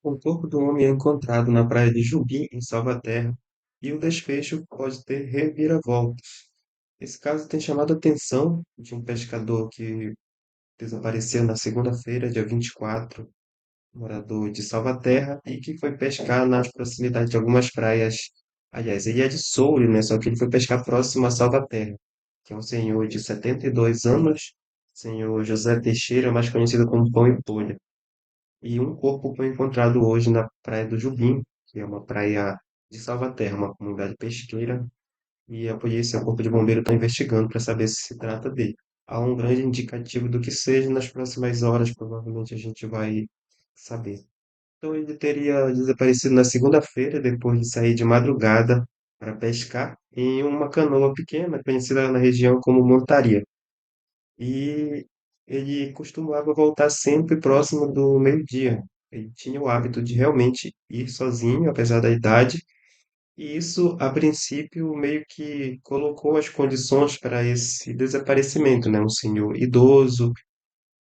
O corpo do homem é encontrado na praia de Jubim, em Salvaterra, e o desfecho pode ter reviravoltas. Esse caso tem chamado a atenção de um pescador que desapareceu na segunda-feira, dia 24, morador de Salvaterra, e que foi pescar nas proximidades de algumas praias. Aliás, ele é de Soure, né? Só que ele foi pescar próximo a Salvaterra, que é um senhor de 72 anos, senhor José Teixeira, mais conhecido como Pão e Polha. E um corpo foi encontrado hoje na Praia do Jubim, que é uma praia de Salvaterra, uma comunidade pesqueira, e a polícia, o corpo de bombeiro está investigando para saber se trata dele. Há um grande indicativo do que seja nas próximas horas, provavelmente a gente vai saber. Então ele teria desaparecido na segunda-feira, depois de sair de madrugada para pescar em uma canoa pequena, conhecida na região como montaria. E ele costumava voltar sempre próximo do meio-dia. Ele tinha o hábito de realmente ir sozinho, apesar da idade, e isso, a princípio, meio que colocou as condições para esse desaparecimento, né? Um senhor idoso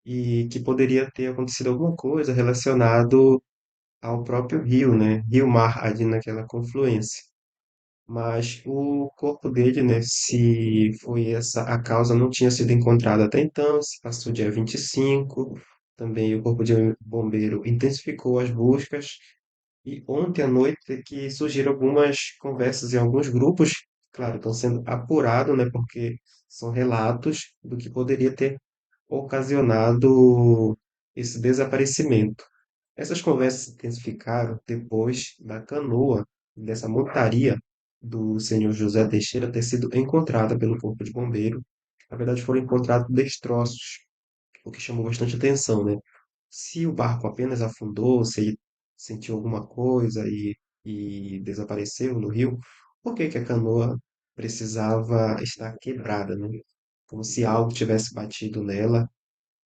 e que poderia ter acontecido alguma coisa relacionado ao próprio rio, né? Rio-mar ali naquela confluência. Mas o corpo dele, né, se foi essa a causa, não tinha sido encontrada até então, se passou dia 25. Também o corpo de bombeiro intensificou as buscas, e ontem à noite é que surgiram algumas conversas em alguns grupos, claro, estão sendo apurados, né, porque são relatos do que poderia ter ocasionado esse desaparecimento. Essas conversas se intensificaram depois da canoa, dessa montaria do senhor José Teixeira ter sido encontrada pelo corpo de bombeiro. Na verdade, foram encontrados destroços, o que chamou bastante atenção, né? Se o barco apenas afundou, se ele sentiu alguma coisa e desapareceu no rio, por que que a canoa precisava estar quebrada, né? Como se algo tivesse batido nela.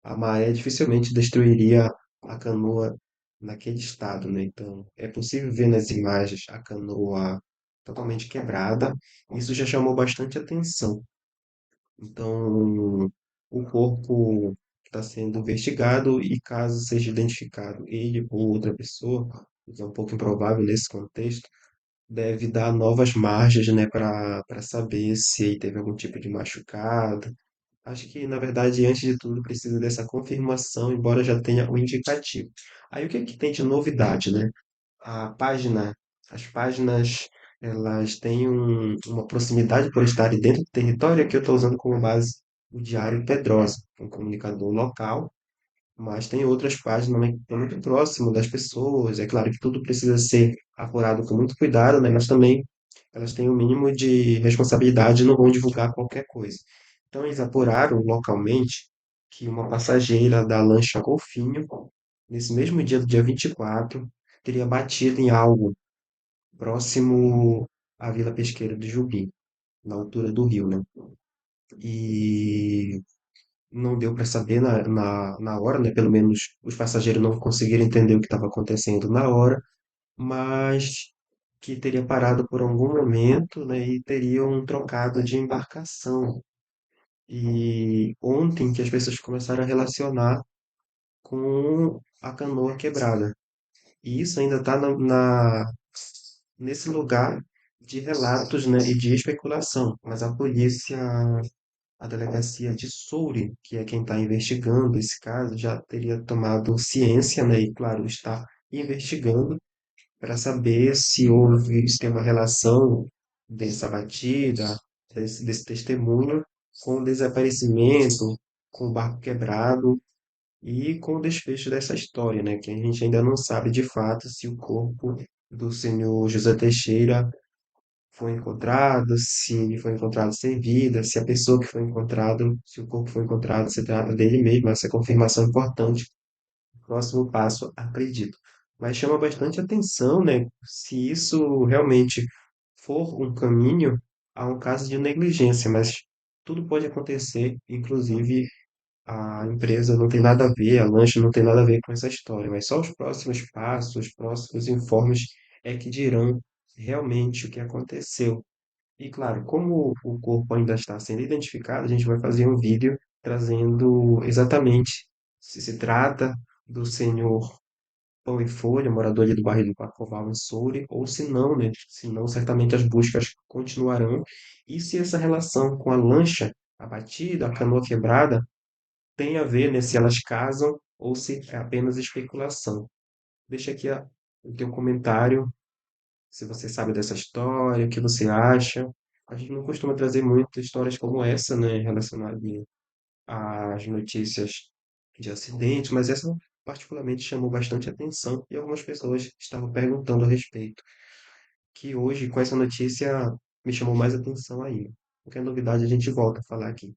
A maré dificilmente destruiria a canoa naquele estado, né? Então, é possível ver nas imagens a canoa totalmente quebrada. Isso já chamou bastante atenção. Então, o corpo está sendo investigado e caso seja identificado ele ou outra pessoa, o que é um pouco improvável nesse contexto, deve dar novas margens, né, para saber se ele teve algum tipo de machucado. Acho que, na verdade, antes de tudo, precisa dessa confirmação, embora já tenha um indicativo. Aí, o que é que tem de novidade, né? A página, as páginas, elas têm uma proximidade por estarem dentro do território, que eu estou usando como base o Diário Pedrosa, um comunicador local, mas tem outras páginas também que estão muito próximo das pessoas. É claro que tudo precisa ser apurado com muito cuidado, né? Mas também elas têm o mínimo de responsabilidade e não vão divulgar qualquer coisa. Então eles apuraram localmente que uma passageira da lancha Golfinho, nesse mesmo dia do dia 24, teria batido em algo próximo à Vila Pesqueira de Jubim, na altura do rio, né? E não deu para saber na hora, né? Pelo menos os passageiros não conseguiram entender o que estava acontecendo na hora, mas que teria parado por algum momento, né? E teriam trocado de embarcação. E ontem que as pessoas começaram a relacionar com a canoa quebrada. E isso ainda está nesse lugar de relatos, né, e de especulação. Mas a polícia, a delegacia de Soure, que é quem está investigando esse caso, já teria tomado ciência, né, e claro, está investigando para saber se tem uma relação dessa batida, desse testemunho com o desaparecimento, com o barco quebrado e com o desfecho dessa história, né? Que a gente ainda não sabe de fato se o corpo do senhor José Teixeira foi encontrado, se ele foi encontrado sem vida, se a pessoa que foi encontrado, se o corpo foi encontrado, se trata dele mesmo. Essa confirmação é importante. Próximo passo, acredito. Mas chama bastante atenção, né? Se isso realmente for um caminho, há um caso de negligência, mas tudo pode acontecer, inclusive a empresa não tem nada a ver, a lancha não tem nada a ver com essa história, mas só os próximos passos, os próximos informes é que dirão realmente o que aconteceu. E claro, como o corpo ainda está sendo identificado, a gente vai fazer um vídeo trazendo exatamente se trata do senhor Pão e Folha, morador ali do bairro do Pacoval, em Soure, ou se não, né? Se não, certamente as buscas continuarão. E se essa relação com a lancha abatida, a canoa quebrada, tem a ver, né, se elas casam ou se é apenas especulação. Deixa aqui o teu comentário, se você sabe dessa história, o que você acha. A gente não costuma trazer muitas histórias como essa, né, relacionadas às notícias de acidentes, mas essa particularmente chamou bastante atenção e algumas pessoas estavam perguntando a respeito. Que hoje, com essa notícia, me chamou mais atenção ainda. Qualquer novidade, a gente volta a falar aqui.